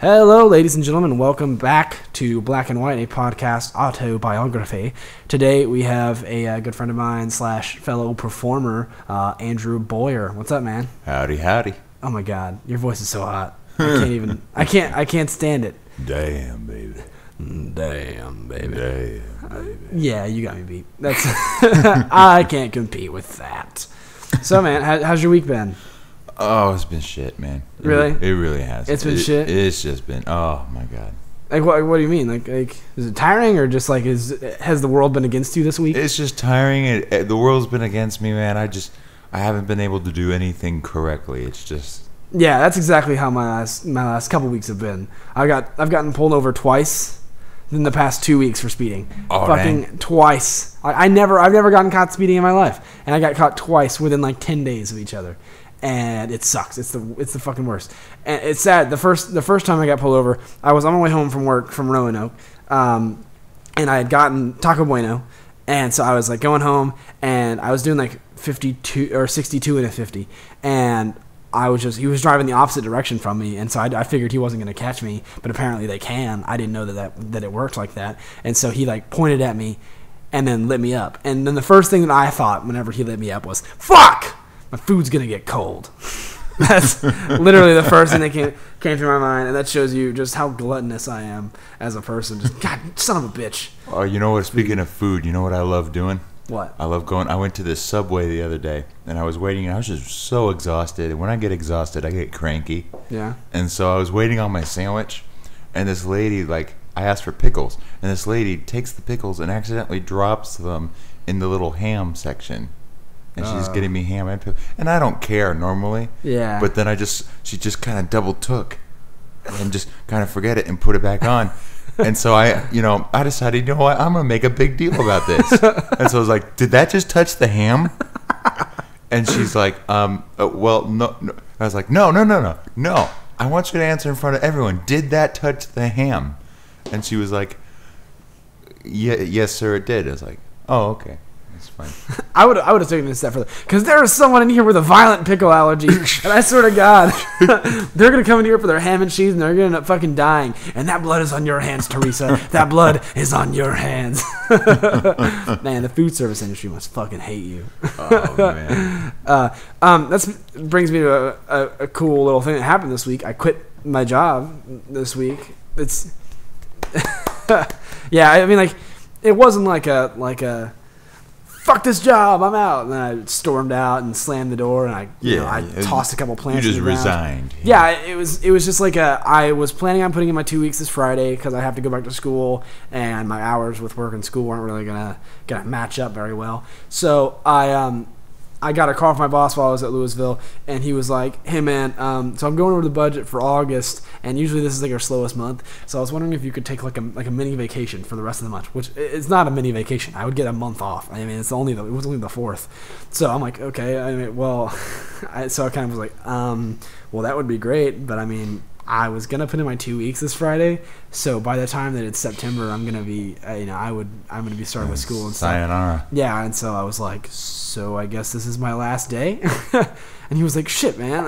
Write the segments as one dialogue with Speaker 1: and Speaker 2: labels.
Speaker 1: Hello, ladies and gentlemen. Welcome back to Black and White, a podcast autobiography. Today we have a good friend of mine / fellow performer, Andrew Boyer. What's up, man?
Speaker 2: Howdy, howdy.
Speaker 1: Oh my God, your voice is so hot. I can't stand it.
Speaker 2: Damn, baby.
Speaker 1: Damn, baby.
Speaker 2: Damn, baby.
Speaker 1: Yeah, you got me beat. That's I can't compete with that. So, man, how's your week been?
Speaker 2: Oh, it's been shit, man.
Speaker 1: Really?
Speaker 2: It really has.
Speaker 1: It's been shit?
Speaker 2: It's just been, oh my God.
Speaker 1: Like, what do you mean? Like, is it tiring, or just like, has the world been against you this week?
Speaker 2: It's just tiring. The world's been against me, man. I haven't been able to do anything correctly. It's just...
Speaker 1: Yeah, that's exactly how my last couple weeks have been. I've gotten pulled over twice in the past 2 weeks for speeding.
Speaker 2: Oh,
Speaker 1: fucking
Speaker 2: dang.
Speaker 1: Twice. I've never gotten caught speeding in my life, and I got caught twice within like 10 days of each other. And it sucks. It's the fucking worst. And it's sad. The first time I got pulled over, I was on my way home from work from Roanoke, and I had gotten Taco Bueno, and so I was like going home, and I was doing like 52 or 62 in a 50, and he was driving the opposite direction from me, and so I figured he wasn't going to catch me, but apparently they can. I didn't know that it worked like that, and so he like pointed at me, and then lit me up, and then the first thing that I thought whenever he lit me up was, "Fuck! My food's gonna get cold." That's literally the first thing that came through my mind, and that shows you just how gluttonous I am as a person. Just, God, son of a bitch.
Speaker 2: Oh, you know what? Speaking of food, you know what I love doing?
Speaker 1: What?
Speaker 2: I went to this Subway the other day, and I was waiting, and I was just so exhausted. And when I get exhausted, I get cranky.
Speaker 1: Yeah.
Speaker 2: And so I was waiting on my sandwich, and this lady, like, I asked for pickles, and this lady takes the pickles and accidentally drops them in the little ham section. And she's getting me ham and pickles. And I don't care normally. Yeah. But then she just kind of double took and just kind of forget it and put it back on. And so I decided, you know what, I'm going to make a big deal about this. And so I was like, did that just touch the ham? And she's like, well, no. I was like, no. I want you to answer in front of everyone. Did that touch the ham? And she was like, yes, sir, it did. I was like, oh, okay. It's fine.
Speaker 1: I would have taken it a step further, because there is someone in here with a violent pickle allergy, and I swear to God, they're gonna come in here for their ham and cheese, and they're gonna end up fucking dying. And that blood is on your hands, Teresa. That blood is on your hands. Man, the food service industry must fucking hate you.
Speaker 2: Oh man.
Speaker 1: That brings me to a cool little thing that happened this week. I quit my job this week. It's yeah. I mean, like, it wasn't like a fuck this job, I'm out. And then I stormed out and slammed the door, and I tossed a couple plants.
Speaker 2: You just
Speaker 1: in the
Speaker 2: resigned.
Speaker 1: Yeah, it was just like I was planning on putting in my 2 weeks this Friday, because I have to go back to school, and my hours with work and school weren't really gonna match up very well. So I got a call from my boss while I was at Louisville, and he was like, "Hey man, so I'm going over the budget for August, and usually this is like our slowest month. So I was wondering if you could take like a mini vacation for the rest of the month." Which, it's not a mini vacation. I would get a month off. I mean, it was only the 4th. So I'm like, okay. I mean, well, so I kind of was like, well, that would be great, but I mean, I was gonna put in my 2 weeks this Friday, so by the time that it's September, I'm gonna be, I'm gonna be starting with school and stuff.
Speaker 2: Sayonara.
Speaker 1: Yeah, and so I was like, so I guess this is my last day. And he was like, shit, man,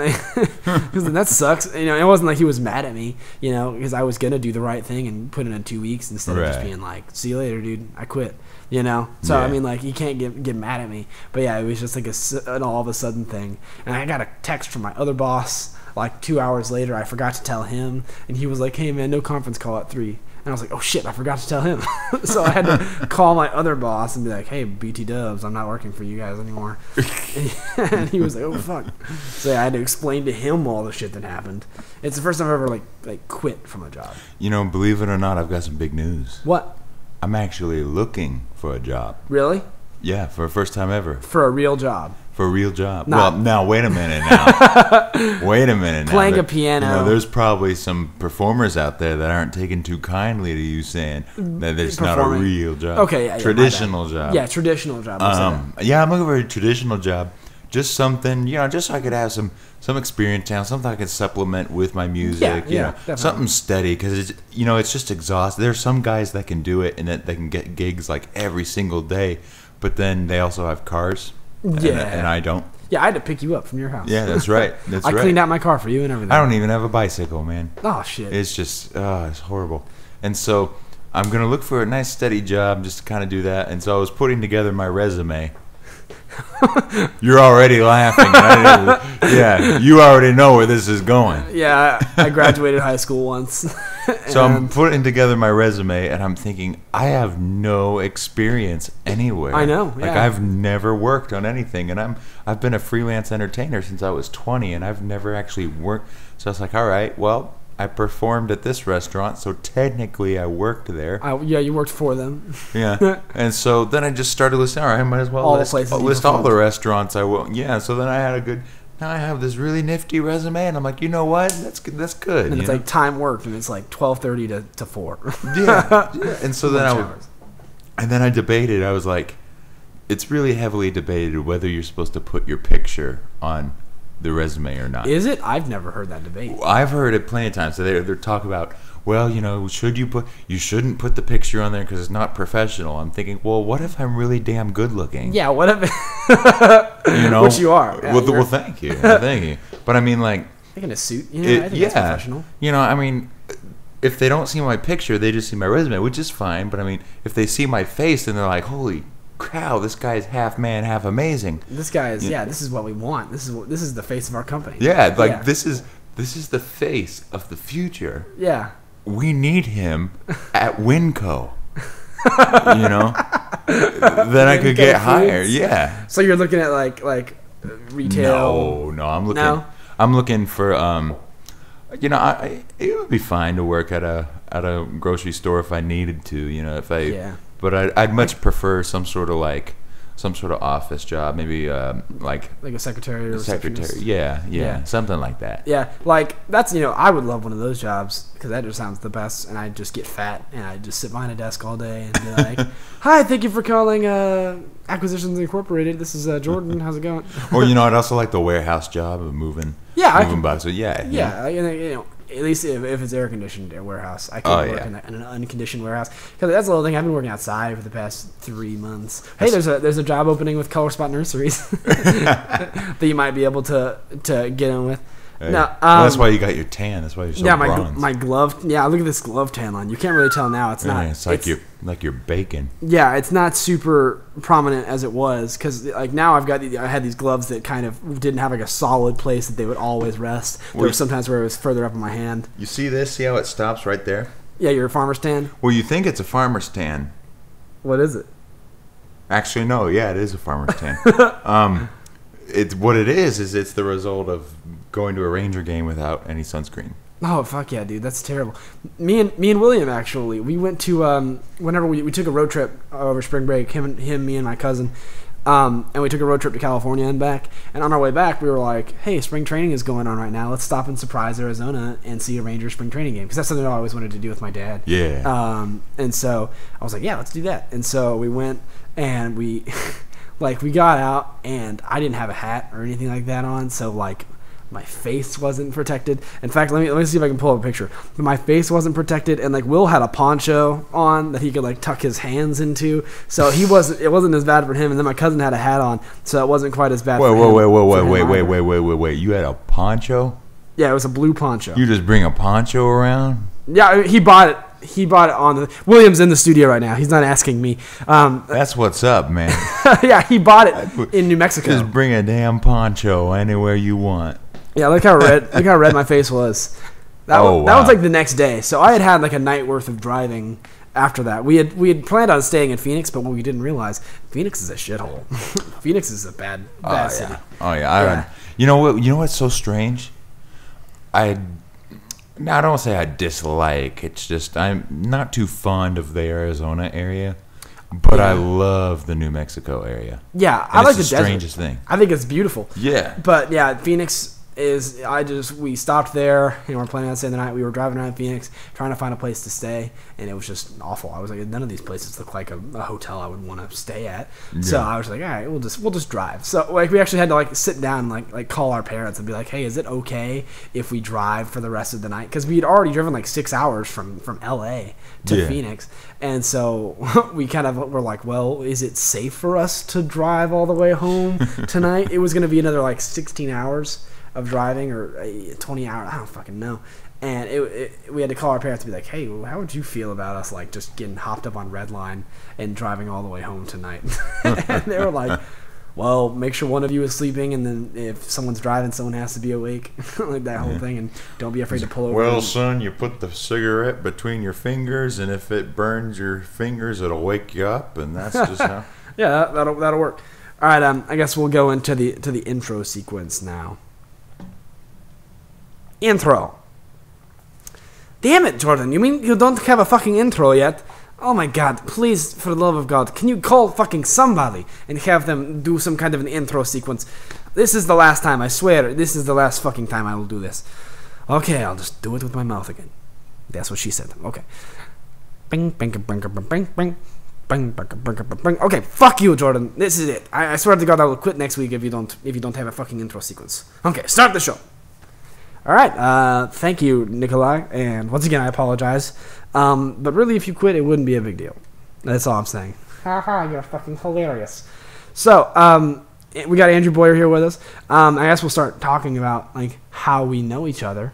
Speaker 1: because that sucks. It wasn't like he was mad at me, because I was gonna do the right thing and put in 2 weeks instead of just being like, see you later, dude, I quit. So yeah. I mean, like, you can't get mad at me. But yeah, it was just like an all of a sudden thing. And I got a text from my other boss like 2 hours later. I forgot to tell him, and he was like, "Hey man, no conference call at 3." And I was like, "Oh shit, I forgot to tell him." So I had to call my other boss and be like, "Hey, BT Dubs, I'm not working for you guys anymore." And he was like, "Oh fuck." So yeah, I had to explain to him all the shit that happened. It's the first time I've ever like quit from a job.
Speaker 2: Believe it or not, I've got some big news.
Speaker 1: What?
Speaker 2: I'm actually looking for a job.
Speaker 1: Really?
Speaker 2: Yeah, for the first time ever.
Speaker 1: For a real job.
Speaker 2: For a real job. Well, now, wait a minute now.
Speaker 1: Playing a piano.
Speaker 2: There's probably some performers out there that aren't taking too kindly to you saying that it's not a real job.
Speaker 1: Okay, yeah.
Speaker 2: Traditional job.
Speaker 1: Yeah, traditional job.
Speaker 2: Yeah, I'm looking for a traditional job. Just something, just so I could have some experience now, something I could supplement with my music.
Speaker 1: Yeah,
Speaker 2: something steady, because it's just exhausting. There's some guys that can do it and that they can get gigs like every single day, but then they also have cars. And I don't.
Speaker 1: Yeah, I had to pick you up from your house.
Speaker 2: Yeah, that's right. That's
Speaker 1: I
Speaker 2: right.
Speaker 1: cleaned out my car for you and everything.
Speaker 2: I don't even have a bicycle, man.
Speaker 1: Oh, shit.
Speaker 2: It's just, it's horrible. And so I'm going to look for a nice steady job just to kind of do that. And so I was putting together my resume. You're already laughing. Yeah, you already know where this is going.
Speaker 1: Yeah, I graduated high school once.
Speaker 2: So I'm putting together my resume, and I'm thinking, I have no experience anywhere.
Speaker 1: I know,
Speaker 2: Like,
Speaker 1: yeah.
Speaker 2: I've never worked on anything, and I've been a freelance entertainer since I was 20, and I've never actually worked. So I was like, all right, well, I performed at this restaurant, so technically I worked there.
Speaker 1: Yeah, you worked for them.
Speaker 2: Yeah. And so then I just started listing, all right, I might as well
Speaker 1: All the
Speaker 2: list
Speaker 1: places you
Speaker 2: all the
Speaker 1: performed.
Speaker 2: restaurants I will. Yeah, so then I had a good, now I have this really nifty resume, and I'm like, you know what? That's good. That's good.
Speaker 1: And it's
Speaker 2: you
Speaker 1: like time worked, and it's like 12:30 to 4.
Speaker 2: yeah. And so then
Speaker 1: Lunch hours.
Speaker 2: I debated. I was like, it's really heavily debated whether you're supposed to put your picture on the resume or not.
Speaker 1: Is it? I've never heard that debate.
Speaker 2: I've heard it plenty of times. So they're talk about, well, you know, you shouldn't put the picture on there because it's not professional. I'm thinking, well, what if I'm really damn good looking?
Speaker 1: Yeah, what if
Speaker 2: You know,
Speaker 1: which you are. Yeah,
Speaker 2: well, thank you, thank you. But I mean, like,
Speaker 1: like in a suit, you know, I think that's professional.
Speaker 2: you know, I mean, if they don't see my picture, they just see my resume, which is fine. But I mean, if they see my face, then they're like, holy cow, this guy's half man, half amazing.
Speaker 1: This guy is, this is what we want. This is the face of our company.
Speaker 2: Yeah, like this is the face of the future.
Speaker 1: Yeah.
Speaker 2: We need him at Winco. You know, then I could get hired. Yeah.
Speaker 1: So you're looking at like retail.
Speaker 2: No, I'm looking for you know, it would be fine to work at a grocery store if I needed to. You know, if I.
Speaker 1: Yeah.
Speaker 2: But I'd much prefer some sort of office job, maybe like
Speaker 1: a secretary or receptionist.
Speaker 2: Yeah, something like that.
Speaker 1: Yeah, like that's, you know, I would love one of those jobs because that just sounds the best, and I just get fat and I just sit behind a desk all day and be like, "Hi, thank you for calling Acquisitions Incorporated. This is Jordan. How's it going?"
Speaker 2: Or you know, I'd also like the warehouse job of moving.
Speaker 1: Yeah,
Speaker 2: moving boxes. Yeah.
Speaker 1: You know, at least if it's air conditioned warehouse, I could work in an unconditioned warehouse because that's the little thing. I've been working outside for the past 3 months. Hey, there's a job opening with Color Spot Nurseries that you might be able to get in with.
Speaker 2: Hey.
Speaker 1: No,
Speaker 2: well, that's why you got your tan. That's why you're so bronze.
Speaker 1: my glove. Yeah, look at this glove tan line. You can't really tell now. It's not.
Speaker 2: It's like you're bacon.
Speaker 1: Yeah, it's not super prominent as it was because like now I had these gloves that kind of didn't have like a solid place that they would always rest. There were sometimes where it was further up in my hand.
Speaker 2: You see this? See how it stops right there?
Speaker 1: Yeah, your farmer's tan.
Speaker 2: Well, you think it's a farmer's tan.
Speaker 1: What is it?
Speaker 2: Actually, no. Yeah, it is a farmer's tan. It's what it is it's the result of going to a Ranger game without any sunscreen.
Speaker 1: Oh fuck yeah, dude, that's terrible. Me and William actually, we went to whenever we took a road trip over spring break. Him, me, and my cousin, and we took a road trip to California and back. And on our way back, we were like, "Hey, spring training is going on right now. Let's stop in Surprise, Arizona, and see a Rangers spring training game." Because that's something I always wanted to do with my dad.
Speaker 2: Yeah.
Speaker 1: And so I was like, "Yeah, let's do that." And so we went and we, like, we got out, and I didn't have a hat or anything like that on, so like. My face wasn't protected. In fact, let me see if I can pull up a picture. My face wasn't protected, and like Will had a poncho on that he could like tuck his hands into, so it wasn't as bad for him. And then my cousin had a hat on, so it wasn't quite as bad.
Speaker 2: Wait! You had a poncho?
Speaker 1: Yeah, it was a blue poncho.
Speaker 2: You just bring a poncho around?
Speaker 1: Yeah, he bought it. He bought it on the. William's in the studio right now. He's not asking me.
Speaker 2: That's what's up, man.
Speaker 1: Yeah, he bought it in New Mexico.
Speaker 2: Just bring a damn poncho anywhere you want.
Speaker 1: Yeah, look how red my face was. That was like the next day. So I had like a night worth of driving after that. We had planned on staying in Phoenix, but what we didn't realize, Phoenix is a shithole. Phoenix is a bad city.
Speaker 2: Oh yeah. You know what? You know what's so strange? I don't want to say I dislike. It's just I'm not too fond of the Arizona area. But I love the New Mexico area.
Speaker 1: Yeah,
Speaker 2: I
Speaker 1: like the
Speaker 2: strangest thing.
Speaker 1: I think it's beautiful.
Speaker 2: Yeah.
Speaker 1: But yeah, Phoenix is we stopped there. We're planning on staying the night. We were driving around Phoenix trying to find a place to stay, and it was just awful. I was like, none of these places look like a hotel I would want to stay at. Yeah. So I was like, all right, we'll just drive. So like we actually had to like sit down and like call our parents and be like, hey, is it okay if we drive for the rest of the night? Because we had already driven like 6 hours from LA to Phoenix, and so we kind of were like, well, is it safe for us to drive all the way home tonight? It was going to be another like 16 hours of driving, or 20 hours, I don't fucking know. And we had to call our parents and be like, hey, how would you feel about us like just getting hopped up on Redline and driving all the way home tonight? And they were like, well, make sure one of you is sleeping, and then if someone's driving, someone has to be awake. Like that whole thing, and don't be afraid to pull over.
Speaker 2: Well, son, you put the cigarette between your fingers, and if it burns your fingers, it'll wake you up, and that's just how.
Speaker 1: Yeah, that'll work. All right, I guess we'll go into the intro sequence now. Intro. Damn it, Jordan. You mean you don't have a fucking intro yet? Oh my god, please, for the love of God, can you call fucking somebody and have them do some kind of an intro sequence? This is the last time, I swear. This is the last fucking time I will do this. Okay, I'll just do it with my mouth again. That's what she said. Okay. Bing, bing, bing, bing, bing, bing, bing. Bing, bing, bing, bing, bing. Okay, fuck you, Jordan. This is it. I swear to God, I will quit next week if you don't have a fucking intro sequence. Okay, start the show. All right, thank you, Nikolai, and once again, I apologize. But really, if you quit, it wouldn't be a big deal. That's all I'm saying. Haha, you're fucking hilarious. So, we got Andrew Boyer here with us. I guess we'll start talking about like how we know each other.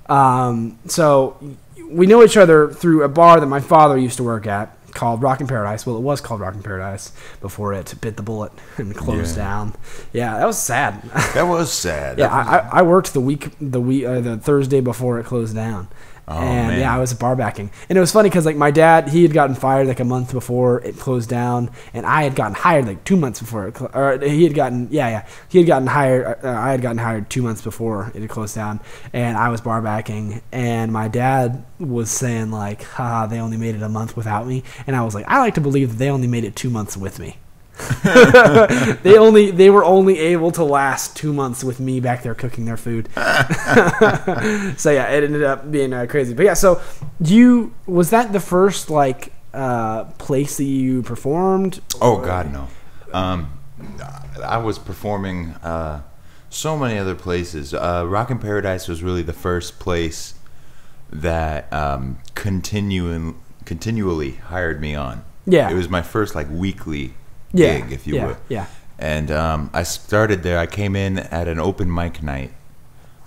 Speaker 1: So, we know each other through a bar that my father used to work at, called Rock in Paradise. Well, it was called Rock in Paradise before it bit the bullet and closed down. Yeah, that was sad.
Speaker 2: That was sad.
Speaker 1: Yeah, I worked the Thursday before it closed down.
Speaker 2: Oh,
Speaker 1: and
Speaker 2: man.
Speaker 1: yeah, I was bar backing, and it was funny because like my dad, he had gotten fired like a month before it closed down, and I had gotten hired like 2 months before he had gotten hired. I had gotten hired 2 months before it had closed down, and I was bar backing, and my dad was saying like, haha, they only made it a month without me, and I was like, I like to believe that they only made it 2 months with me. They were only able to last 2 months with me back there cooking their food. So yeah, it ended up being crazy. But yeah, so was that the first like place that you performed?
Speaker 2: Oh God, no. I was performing so many other places. Rock in Paradise was really the first place that continually hired me on.
Speaker 1: Yeah,
Speaker 2: it was my first like weekly gig, if you will. Yeah. And I started there. I came in at an open mic night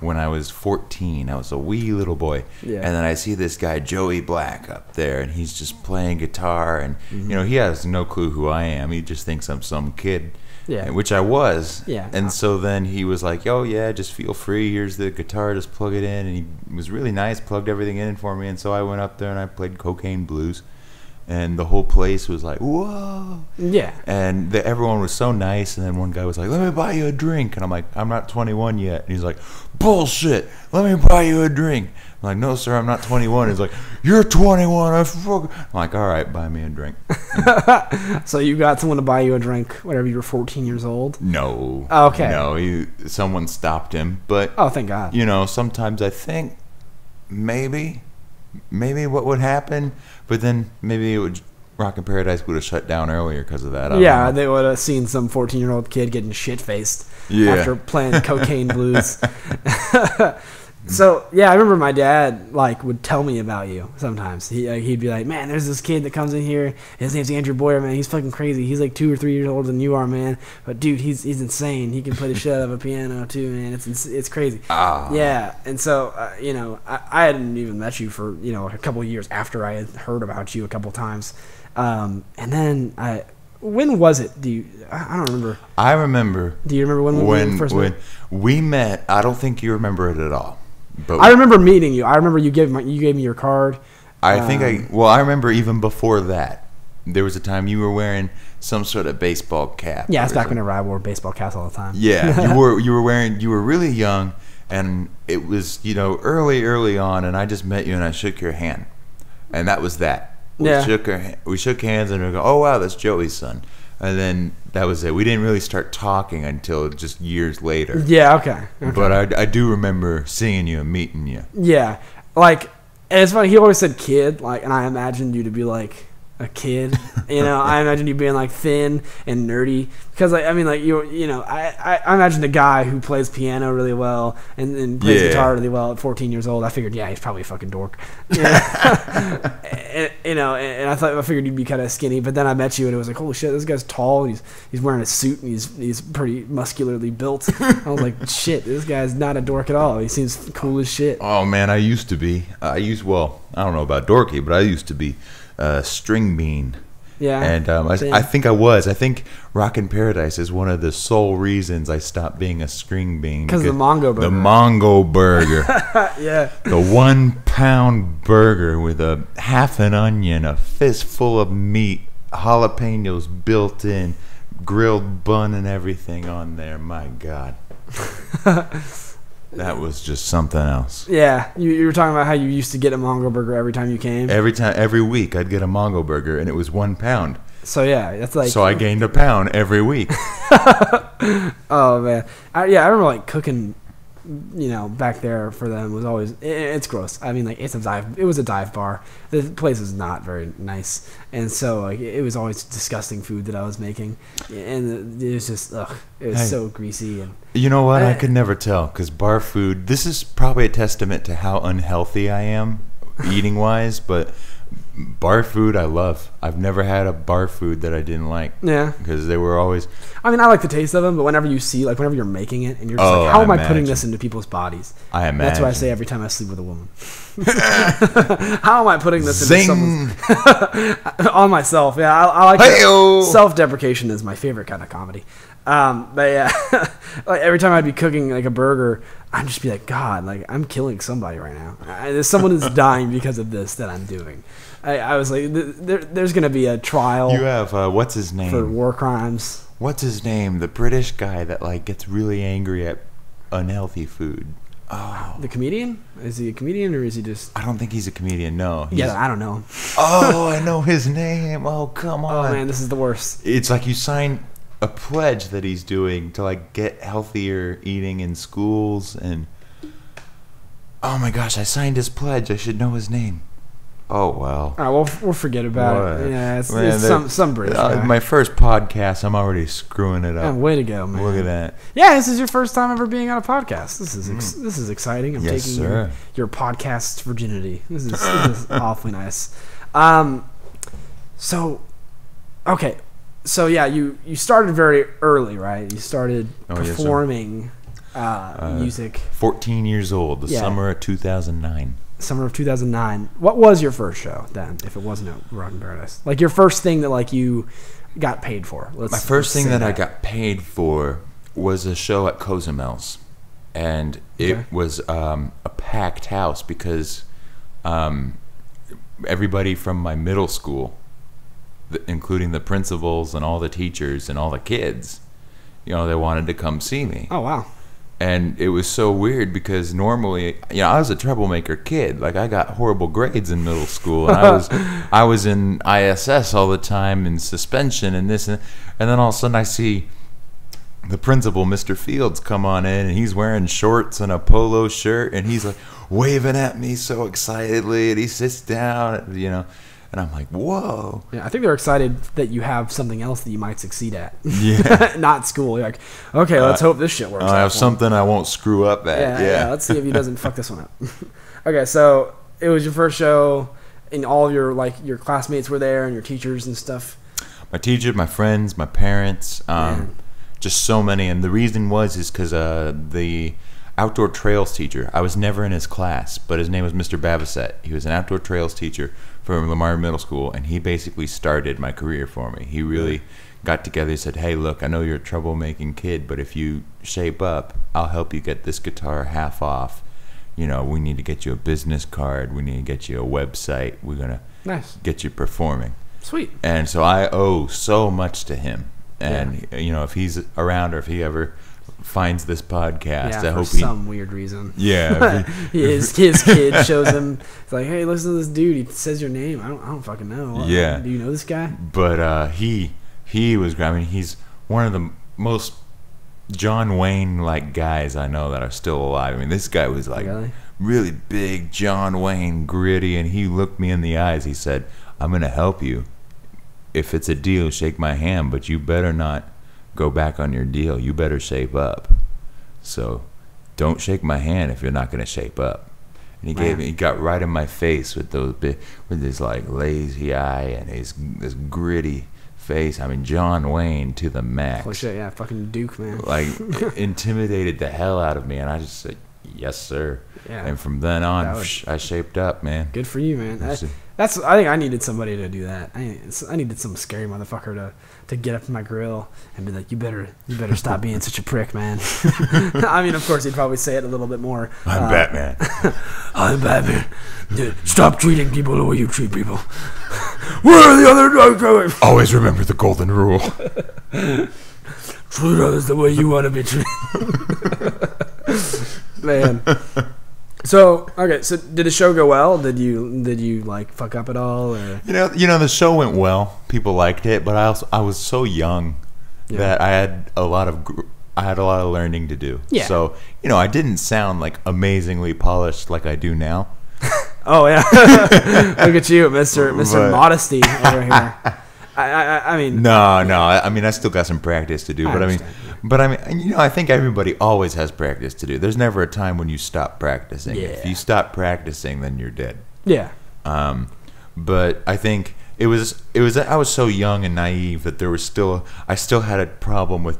Speaker 2: when I was 14. I was a wee little boy. Yeah. And then I see this guy, Joey Black, up there, and he's just playing guitar. And, you know, he has no clue who I am. He just thinks I'm some kid, which I was. Yeah. And so then he was like, oh, yeah, just feel free. Here's the guitar. Just plug it in. And he was really nice, plugged everything in for me. And so I went up there and I played Cocaine Blues. And the whole place was like, whoa. Yeah. And everyone was so nice. And then one guy was like, let me buy you a drink. And I'm like, I'm not 21 yet. And he's like, bullshit. Let me buy you a drink. I'm like, no, sir, I'm not 21. He's like, you're 21. I'm like, all right, buy me a drink.
Speaker 1: So you got someone to buy you a drink whenever you were 14 years old?
Speaker 2: No.
Speaker 1: Oh, okay.
Speaker 2: No, someone stopped him. But,
Speaker 1: oh, thank God.
Speaker 2: You know, sometimes I think maybe what would happen, but then maybe Rock in Paradise would have shut down earlier because of that.
Speaker 1: Yeah, they would have seen some 14-year-old kid getting shit-faced after playing Cocaine Blues. So, yeah, I remember my dad, like, would tell me about you sometimes. He'd be like, man, there's this kid that comes in here. His name's Andrew Boyer, man. He's fucking crazy. He's like 2 or 3 years older than you are, man. But, dude, he's insane. He can play the shit out of a piano, too, man. It's crazy. Oh. Yeah, and so, you know, I hadn't even met you for, you know, a couple of years after I had heard about you a couple times. And then when was it? I don't remember.
Speaker 2: I remember.
Speaker 1: Do you remember when we first met?
Speaker 2: When we met, I don't think you remember it at all. But
Speaker 1: I remember meeting you. I remember you gave me your card.
Speaker 2: I remember even before that. There was a time you were wearing some sort of baseball cap.
Speaker 1: Yeah, it's back whenever I wore baseball caps all the time.
Speaker 2: Yeah, you were really young, and it was, you know, early on, and I just met you and I shook your hand, and that was that. We shook hands and we go, oh wow, that's Joey's son. And then that was it. We didn't really start talking until just years later.
Speaker 1: Yeah, okay.
Speaker 2: But I do remember seeing you and meeting you.
Speaker 1: Yeah, like, and it's funny. He always said kid, like, and I imagined you to be like a kid. You know, I imagine you being like thin and nerdy because, like, I mean, like you know, I imagine a guy who plays piano really well and plays guitar really well at 14 years old. I figured, yeah, he's probably a fucking dork. Yeah. And, you know, and I figured you'd be kind of skinny, but then I met you and it was like, holy shit, this guy's tall. And he's wearing a suit and he's pretty muscularly built. I was like, shit, this guy's not a dork at all. He seems cool as shit.
Speaker 2: Oh man, I used to be. Well, I don't know about dorky, but I used to be string bean.
Speaker 1: Yeah.
Speaker 2: And I think I was. I think Rockin' Paradise is one of the sole reasons I stopped being a string bean.
Speaker 1: Because of the Mongo burger.
Speaker 2: The Mongo burger.
Speaker 1: Yeah.
Speaker 2: The 1 pound burger with a half an onion, a fistful of meat, jalapenos built in, grilled bun and everything on there. My God. That was just something else.
Speaker 1: Yeah, you were talking about how you used to get a Mongo burger every time you came.
Speaker 2: Every week I'd get a Mongo burger, and it was 1 pound.
Speaker 1: So yeah, that's like.
Speaker 2: So I gained a pound every week.
Speaker 1: Oh man, I remember like cooking, you know, back there for them was always it's gross. I mean, like it was a dive bar. The place is not very nice, and so like it was always disgusting food that I was making, and it was just it was so greasy and.
Speaker 2: You know what? I could never tell because bar food. This is probably a testament to how unhealthy I am, eating wise. But bar food, I love. I've never had a bar food that I didn't like.
Speaker 1: Yeah,
Speaker 2: because they were always.
Speaker 1: I mean, I like the taste of them, but whenever you're making it, and you're just like, how am I putting this into people's bodies?
Speaker 2: I imagine.
Speaker 1: That's what I say every time I sleep with a woman. How am I putting this
Speaker 2: Zing.
Speaker 1: into someone's on myself? Yeah, I like self-deprecation is my favorite kind of comedy. But yeah, like every time I'd be cooking like a burger, I'd just be like, God, like I'm killing somebody right now. Someone is dying because of this that I'm doing. I was like, there's gonna be a trial.
Speaker 2: You have what's his name
Speaker 1: for war crimes?
Speaker 2: What's his name? The British guy that like gets really angry at unhealthy food. Oh,
Speaker 1: the comedian? Is he a comedian or is he just?
Speaker 2: I don't think he's a comedian. No.
Speaker 1: I don't know.
Speaker 2: Oh, I know his name. Oh, come on.
Speaker 1: Oh man, this is the worst.
Speaker 2: It's like you sign a pledge that he's doing to like get healthier eating in schools, and oh my gosh, I signed his pledge. I should know his name. Oh well.
Speaker 1: All right, we'll forget about it. Yeah, it's some British guy.
Speaker 2: My first podcast, I'm already screwing it up.
Speaker 1: Oh, way to go, man!
Speaker 2: Look at that.
Speaker 1: Yeah, this is your first time ever being on a podcast. This is exciting. I'm taking your podcast virginity. This is awfully nice. So yeah, you started very early, right? You started performing music.
Speaker 2: 14 years old, the summer of 2009.
Speaker 1: Summer of 2009. What was your first show then, if it wasn't a Rockin' Paradise? Like your first thing that like you got paid for.
Speaker 2: My first thing that I got paid for was a show at Cozumel's, and it was a packed house because everybody from my middle school, including the principals and all the teachers and all the kids, you know, they wanted to come see me.
Speaker 1: Oh wow.
Speaker 2: And it was so weird because normally, you know, I was a troublemaker kid. Like I got horrible grades in middle school, and I was in ISS all the time in suspension and this, and then all of a sudden I see the principal, Mr. Fields, come on in, and he's wearing shorts and a polo shirt, and he's like waving at me so excitedly, and he sits down, you know. And I'm like, whoa.
Speaker 1: Yeah, I think they're excited that you have something else that you might succeed at.
Speaker 2: Yeah.
Speaker 1: Not school. You're like, okay, let's hope this shit works out.
Speaker 2: I have something I won't screw up at.
Speaker 1: Yeah. Let's see if he doesn't fuck this one up. Okay, so it was your first show, and all of your classmates were there, and your teachers and stuff.
Speaker 2: My teacher, my friends, my parents, just so many. And the reason is because the outdoor trails teacher, I was never in his class, but his name was Mr. Babisette. He was an outdoor trails teacher from Lamar Middle School, and he basically started my career for me. He really got together and said, hey, look, I know you're a troublemaking kid, but if you shape up, I'll help you get this guitar half off. You know, we need to get you a business card. We need to get you a website. We're going to get you performing.
Speaker 1: Sweet.
Speaker 2: And so I owe so much to him. And, you know, if he's around or if he ever finds this podcast, I hope
Speaker 1: some weird reason.
Speaker 2: Yeah.
Speaker 1: his kid shows him. It's like, hey, listen to this dude. He says your name. I don't fucking know.
Speaker 2: Yeah.
Speaker 1: Do you know this guy?
Speaker 2: But he he was great. I mean, he's one of the most John Wayne-like guys I know that are still alive. I mean, this guy was like really big, John Wayne, gritty, and he looked me in the eyes. He said, "I'm going to help you. If it's a deal, shake my hand, but you better not go back on your deal. You better shape up. So don't shake my hand if you're not going to shape up." And he got right in my face with with his like lazy eye and this gritty face. I mean, John Wayne to the max.
Speaker 1: Holy shit, yeah, fucking Duke, man.
Speaker 2: Like, intimidated the hell out of me, and I just said, "Yes, sir."
Speaker 1: Yeah.
Speaker 2: And from then on, I shaped up, man.
Speaker 1: Good for you, man. I think I needed somebody to do that. I needed some scary motherfucker to get up in my grill and be like, you better stop being such a prick, man. I mean, of course, he'd probably say it a little bit more.
Speaker 2: I'm Batman.
Speaker 1: I'm Batman. Stop treating people the way you treat people. Where are the other dogs going?
Speaker 2: Always remember the golden rule.
Speaker 1: Treat others the way you want to be treated. Man. So did the show go well? Did you like fuck up at all? Or?
Speaker 2: You know, the show went well. People liked it, but I was so young that I had a lot of learning to do. Yeah. So I didn't sound like amazingly polished like I do now.
Speaker 1: Oh yeah, look at you, Mr. Modesty over here. I mean,
Speaker 2: no. I mean, I still got some practice to do, but I mean, I think everybody always has practice to do. There's never a time when you stop practicing. Yeah. If you stop practicing, then you're dead.
Speaker 1: Yeah.
Speaker 2: But I think it was. I was so young and naive that I still had a problem with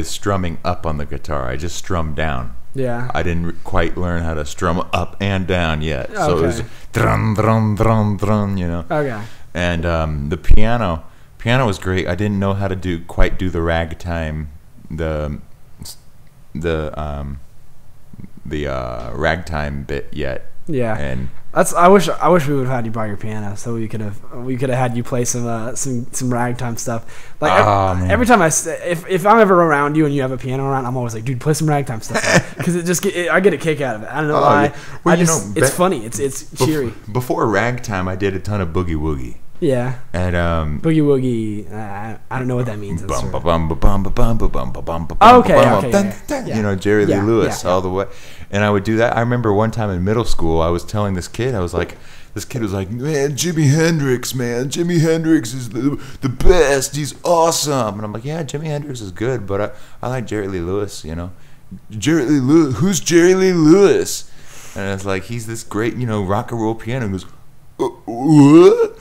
Speaker 2: strumming up on the guitar. I just strummed down.
Speaker 1: Yeah.
Speaker 2: I didn't quite learn how to strum up and down yet. Okay. So it was drum, drum, drum, drum.
Speaker 1: Okay.
Speaker 2: And the piano was great. I didn't know how to quite do the ragtime, the ragtime bit yet.
Speaker 1: Yeah,
Speaker 2: and
Speaker 1: I wish we would have had you buy your piano so we could have had you play some ragtime stuff. Like every time if I'm ever around you and you have a piano around, I'm always like, dude, play some ragtime stuff because I get a kick out of it. I don't know why. Yeah. Well, it's funny. It's cheery.
Speaker 2: Before ragtime, I did a ton of boogie woogie.
Speaker 1: Yeah.
Speaker 2: And
Speaker 1: boogie woogie. I don't know what that means.
Speaker 2: Okay. Jerry Lee Lewis all the way. And I would do that. I remember one time in middle school, I was telling this kid, this kid was like, man, Jimi Hendrix is the best. He's awesome. And I'm like, yeah, Jimi Hendrix is good, but I like Jerry Lee Lewis. Jerry Lee Lewis. Who's Jerry Lee Lewis? And it's like, he's this great, rock and roll piano. He goes, what?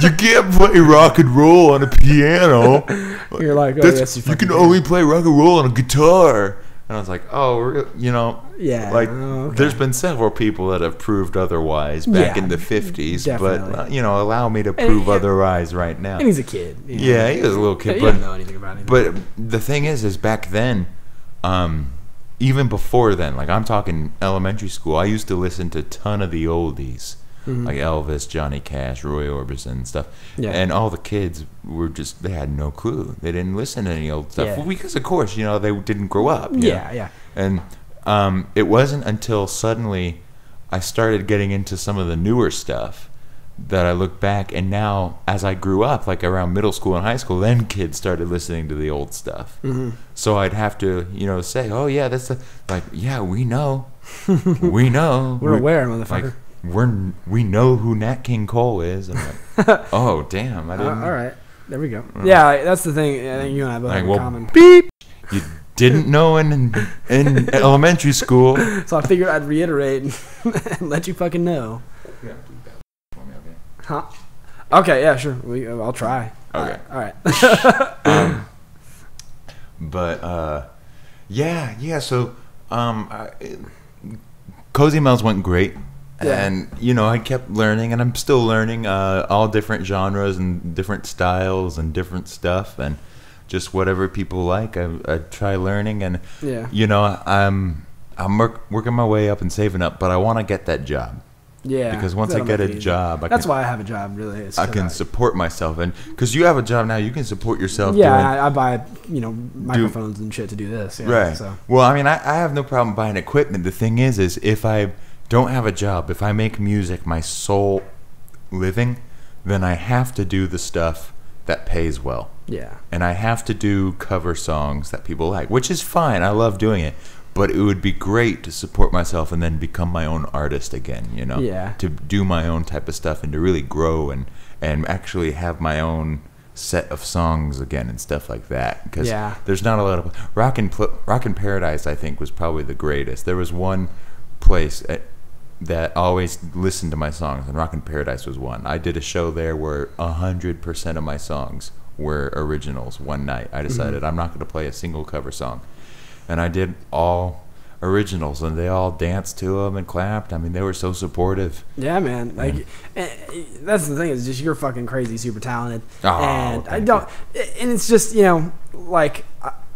Speaker 2: You can't play rock and roll on a piano.
Speaker 1: You're like, oh, yes,
Speaker 2: you can only play rock and roll on a guitar. And I was like, oh,
Speaker 1: yeah.
Speaker 2: Like, there's been several people that have proved otherwise back in the 50s,
Speaker 1: definitely.
Speaker 2: But allow me to prove otherwise right now.
Speaker 1: And he's a kid.
Speaker 2: Yeah, he was a little kid,
Speaker 1: but he didn't know anything about it.
Speaker 2: But the thing is back then, even before then, like I'm talking elementary school, I used to listen to a ton of the oldies. Mm-hmm. Like Elvis, Johnny Cash, Roy Orbison and stuff. Yeah. And all the kids they had no clue. They didn't listen to any old stuff. Yeah. Well, because, of course, they didn't grow up.
Speaker 1: Yeah.
Speaker 2: And it wasn't until suddenly I started getting into some of the newer stuff that I look back. And now, as I grew up, like around middle school and high school, then kids started listening to the old stuff. Mm-hmm. So I'd have to, say, oh, yeah, we know. We know.
Speaker 1: We're aware, motherfucker.
Speaker 2: Like, we know who Nat King Cole is. I'm like, oh damn! I didn't.
Speaker 1: All right, there we go. Yeah, that's the thing. I think you and I both have in common.
Speaker 2: Beep. You didn't know in elementary school.
Speaker 1: So I figured I'd reiterate and let you fucking know.
Speaker 2: Yeah, do that for me, okay?
Speaker 1: Huh? Okay, yeah, sure. I'll try.
Speaker 2: Okay.
Speaker 1: All right.
Speaker 2: Yeah. So, Cozy Mel's went great. Yeah. And, I kept learning, and I'm still learning all different genres and different styles and different stuff, and just whatever people like, I try learning. And, I'm working my way up and saving up, but I want to get that job.
Speaker 1: Yeah.
Speaker 2: Because once I get a job,
Speaker 1: that's why I have a job, really.
Speaker 2: I can support myself. And because you have a job now, you can support yourself.
Speaker 1: Yeah, I buy, microphones and shit to do this. Yeah,
Speaker 2: right.
Speaker 1: So.
Speaker 2: Well, I mean, I have no problem buying equipment. The thing is if I don't have a job, if I make music my sole living, then I have to do the stuff that pays well.
Speaker 1: Yeah.
Speaker 2: And I have to do cover songs that people like, which is fine. I love doing it. But it would be great to support myself and then become my own artist again, you know?
Speaker 1: Yeah.
Speaker 2: To do my own type of stuff and to really grow and actually have my own set of songs again and stuff like that. Because there's not a lot of... Rock in Paradise, I think, was probably the greatest. There was one place that always listened to my songs, and Rock in Paradise was one. I did a show there where 100% of my songs were originals one night. I decided I'm not going to play a single cover song. And I did all originals, and they all danced to them and clapped. I mean, they were so supportive.
Speaker 1: Yeah, man. Like, that's the thing, is just you're fucking crazy, super talented.
Speaker 2: Oh,
Speaker 1: and I don't... And it's just, you know, like,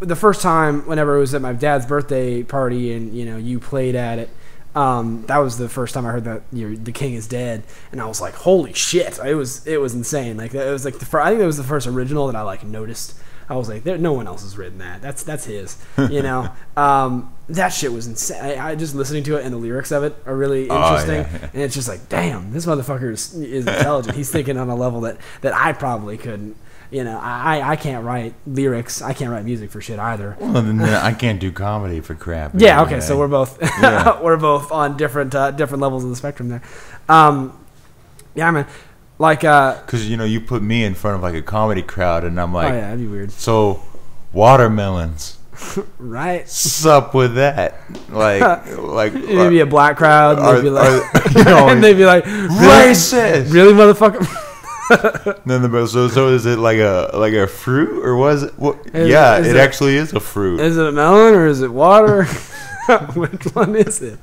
Speaker 1: the first time, whenever it was at my dad's birthday party and, you know, you played at it, that was the first time I heard that The King is Dead, and I was like, holy shit. It was insane. Like, it was like I think it was the first original that I like noticed. I was like, no one else has written that. That's his. You know, that shit was insane. I just listening to it, and the lyrics of it are really interesting. And it's just like, damn, this motherfucker is intelligent. He's thinking on a level that I probably couldn't. You know, I can't write lyrics. I can't write music for shit either.
Speaker 2: Well, then I can't do comedy for crap.
Speaker 1: Yeah. Okay. So we're both we're both on different levels of the spectrum there. Yeah, man. Like,
Speaker 2: because you know, you put me in front of like a comedy crowd, and I'm like,
Speaker 1: oh yeah, that'd be weird.
Speaker 2: So, watermelons.
Speaker 1: Right.
Speaker 2: Sup with that? Like
Speaker 1: maybe a black crowd. They'd be like,
Speaker 2: you know,
Speaker 1: and they'd be like,
Speaker 2: racist.
Speaker 1: Really, motherfucker?
Speaker 2: Then so is it like a fruit, or was it? What? Yeah, it actually is a fruit.
Speaker 1: Is it a melon or is it water? Which one is it?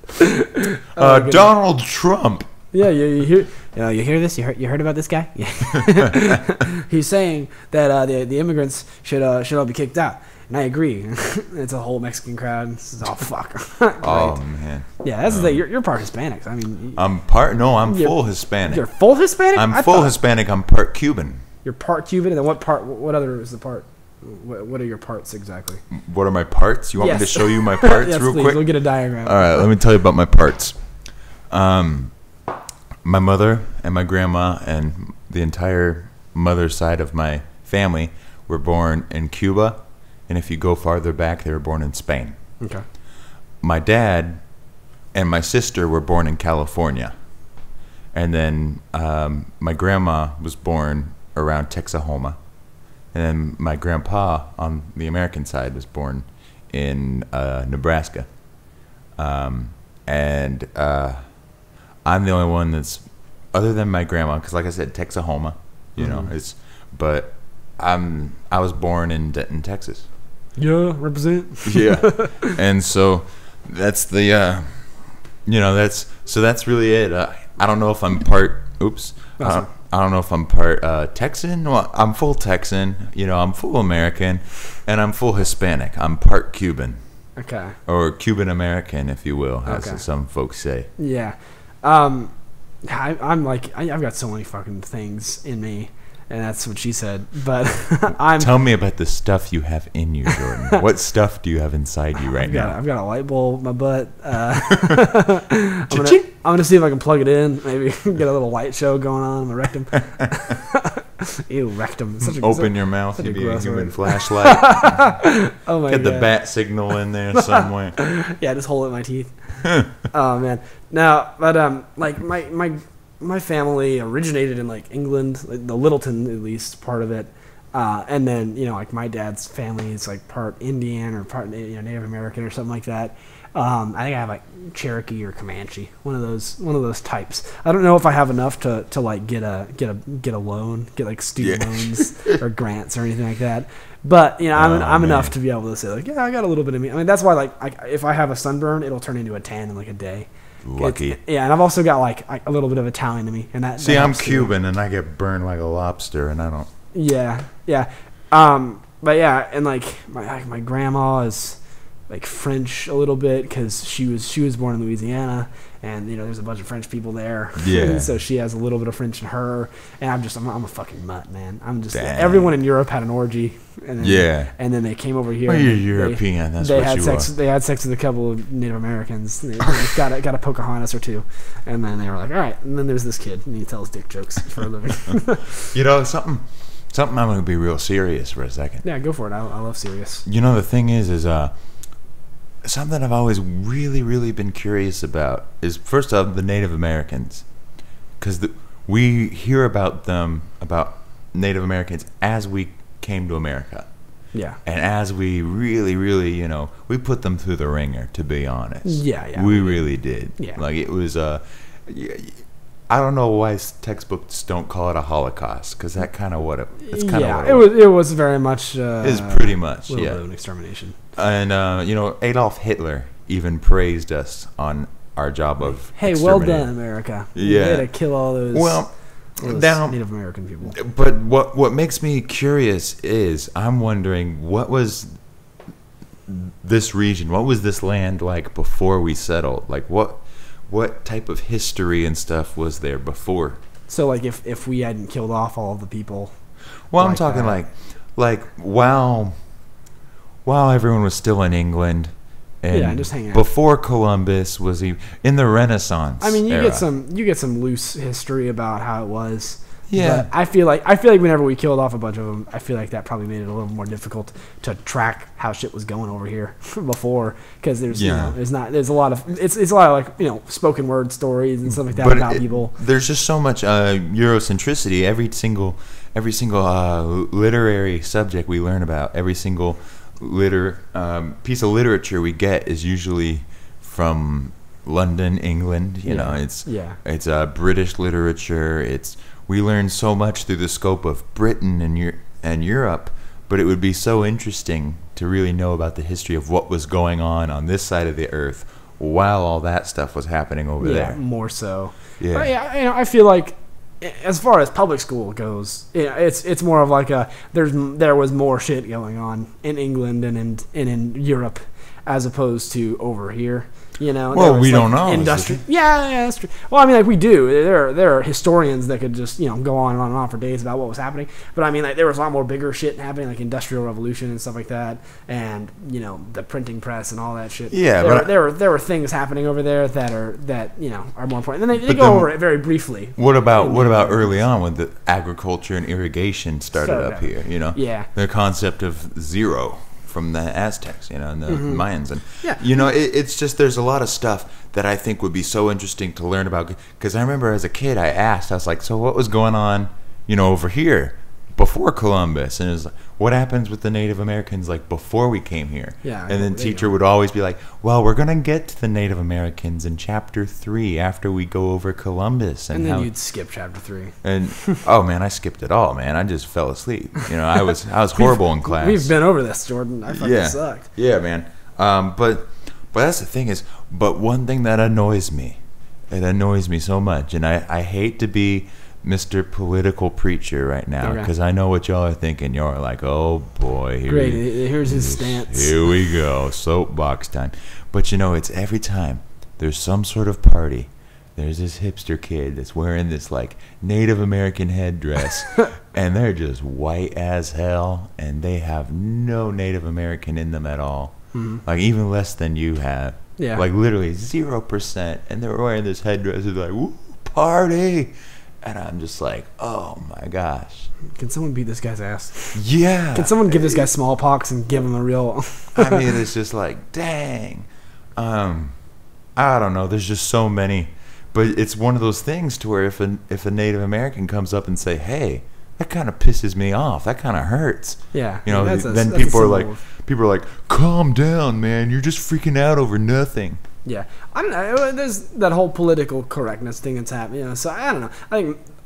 Speaker 2: Donald Trump.
Speaker 1: Yeah, you hear this? You heard about this guy? Yeah. He's saying that the immigrants should all be kicked out, and I agree. It's a whole Mexican crowd. It's oh fuck.
Speaker 2: Oh man.
Speaker 1: Yeah, that's the thing. You're part Hispanic. I mean,
Speaker 2: I'm full Hispanic.
Speaker 1: You're full Hispanic.
Speaker 2: I'm full Hispanic. I'm part Cuban.
Speaker 1: You're part Cuban, and then what part? What other is the part? What are your parts exactly?
Speaker 2: What are my parts? You want me to show you my parts
Speaker 1: yes,
Speaker 2: real
Speaker 1: please.
Speaker 2: quick?
Speaker 1: We'll get a diagram.
Speaker 2: All right, let me tell you about my parts. My mother and my grandma and the entire mother side of my family were born in Cuba, and if you go farther back, they were born in Spain.
Speaker 1: Okay. My
Speaker 2: dad and my sister were born in California, and then my grandma was born around Texahoma, and then my grandpa on the American side was born in Nebraska, and I'm the only one that's, other than my grandma, because like I said, Texahoma, you know, but I was born in Denton, Texas.
Speaker 1: Yeah, represent.
Speaker 2: Yeah, and so that's the, that's really it. I don't know if I'm part. I don't know if I'm part Texan. Well, I'm full Texan. You know, I'm full American, and I'm full Hispanic. I'm part Cuban.
Speaker 1: Okay.
Speaker 2: Or Cuban American, if you will, as some folks say.
Speaker 1: Yeah. I'm like, I've got so many fucking things in me, and that's what she said. But
Speaker 2: Tell me about the stuff you have in you, Jordan. What stuff do you have inside you right now?
Speaker 1: I've got a light bulb in my butt. I'm gonna see if I can plug it in. Maybe get a little light show going on in my rectum. Ew, rectum.
Speaker 2: Open your mouth. You be a human flashlight.
Speaker 1: Oh my god.
Speaker 2: Get the bat signal in there somewhere.
Speaker 1: Yeah, just hold it in my teeth. Oh man. No, but like my family originated in like England, like the Littleton at least part of it, and then you know like my dad's family is like part Indian or part Native American or something like that. I think I have like Cherokee or Comanche, one of those types. I don't know if I have enough to like get a loan, get like student loans or grants or anything like that. But you know, I'm enough to be able to say like, yeah, I got a little bit of me. I mean, that's why like if I have a sunburn, it'll turn into a tan in like a day.
Speaker 2: Lucky.
Speaker 1: Yeah, and I've also got like a little bit of Italian in me, and that.
Speaker 2: See, I'm Cuban, and I get burned like a lobster, and I don't.
Speaker 1: Yeah. But yeah, and like my grandma is like French a little bit because she was born in Louisiana, and there's a bunch of French people there.
Speaker 2: Yeah.
Speaker 1: So she has a little bit of French in her, and I'm a fucking mutt, man. I'm just
Speaker 2: Dang.
Speaker 1: everyone in Europe had an orgy, and then, and then they came over here.
Speaker 2: Well, you're European. That's
Speaker 1: they
Speaker 2: what
Speaker 1: had
Speaker 2: you
Speaker 1: sex.
Speaker 2: are.
Speaker 1: They had sex with a couple of Native Americans. They got a Pocahontas or two, and then they were like, all right. And then there's this kid, and he tells dick jokes for a living.
Speaker 2: Something. I'm going to be real serious for a second.
Speaker 1: Yeah, go for it. I love serious.
Speaker 2: The thing is something I've always really, really been curious about is, first off, the Native Americans. Because we hear about Native Americans as we came to America.
Speaker 1: Yeah.
Speaker 2: And as we really, really, we put them through the ringer, to be honest.
Speaker 1: Yeah.
Speaker 2: We really did.
Speaker 1: Yeah.
Speaker 2: Like, it was, I don't know why textbooks don't call it a Holocaust, because that's kind of what it's kind of what
Speaker 1: it was very much
Speaker 2: it's pretty much
Speaker 1: a little bit of an extermination.
Speaker 2: And Adolf Hitler even praised us on our job of
Speaker 1: well done, America.
Speaker 2: Yeah,
Speaker 1: you had to kill all those Native American people.
Speaker 2: But what makes me curious is I'm wondering, what was this region, what was this land like before we settled? Like, what type of history and stuff was there before?
Speaker 1: So, like, if we hadn't killed off all of the people.
Speaker 2: Well, I'm talking like while everyone was still in England, and
Speaker 1: just hang out.
Speaker 2: Before Columbus was in the Renaissance.
Speaker 1: I mean, you
Speaker 2: era.
Speaker 1: get some loose history about how it was.
Speaker 2: Yeah,
Speaker 1: but I feel like whenever we killed off a bunch of them, I feel like that probably made it a little more difficult to track how shit was going over here before, because there's a lot of spoken word stories and stuff like that about people.
Speaker 2: There's just so much Eurocentricity. Every single literary subject we learn about, every single piece of literature we get is usually from London, England. It's British literature. We learn so much through the scope of Britain and Europe, but it would be so interesting to really know about the history of what was going on this side of the earth while all that stuff was happening over there.
Speaker 1: Yeah, more so.
Speaker 2: Yeah.
Speaker 1: But I feel like, as far as public school goes, it's more of like there was more shit going on in England and in Europe as opposed to over here.
Speaker 2: Well, we don't know.
Speaker 1: Yeah, that's true. Well, I mean, like, we do. There are historians that could just go on and on and on for days about what was happening. But I mean, like, there was a lot more bigger shit happening, like Industrial Revolution and stuff like that, and the printing press and all that shit.
Speaker 2: Yeah,
Speaker 1: there were things happening over there that are more important. And they go over it very briefly.
Speaker 2: What about early on when the agriculture and irrigation started up here?
Speaker 1: Yeah,
Speaker 2: the concept of zero from the Aztecs, and the Mayans, and it's just, there's a lot of stuff that I think would be so interesting to learn about. Because I remember as a kid, I was like, so what was going on, over here before Columbus? And it was like, what happens with the Native Americans, like, before we came here?
Speaker 1: Yeah,
Speaker 2: and then teacher would always be like, well, we're gonna get to the Native Americans in chapter 3 after we go over Columbus.
Speaker 1: And then you'd skip chapter 3.
Speaker 2: And oh man, I skipped it all, man. I just fell asleep. I was horrible in class.
Speaker 1: We've been over this, Jordan. I fucking sucked.
Speaker 2: Yeah, man. But that's the thing is, but one thing that annoys me, so much, and I hate to be Mr. Political Preacher right now, because I know what y'all are thinking. Y'all are like, oh boy,
Speaker 1: here's his stance.
Speaker 2: Here we go, soapbox time. But it's every time there's some sort of party, there's this hipster kid that's wearing this like Native American headdress, and they're just white as hell, and they have no Native American in them at all, like even less than you have. Yeah, like literally 0%, and they're wearing this headdress. And they're like, woo, party. And I'm just like, oh my gosh.
Speaker 1: Can someone beat this guy's ass?
Speaker 2: Yeah.
Speaker 1: Can someone give this guy smallpox and give him a real...
Speaker 2: I mean, it's just like, dang. I don't know. There's just so many. But it's one of those things to where if a Native American comes up and say, hey, that kind of pisses me off. That kind of hurts.
Speaker 1: Yeah.
Speaker 2: Then people are like, calm down, man. You're just freaking out over nothing.
Speaker 1: Yeah, I don't know. There's that whole political correctness thing that's happening. So I don't know.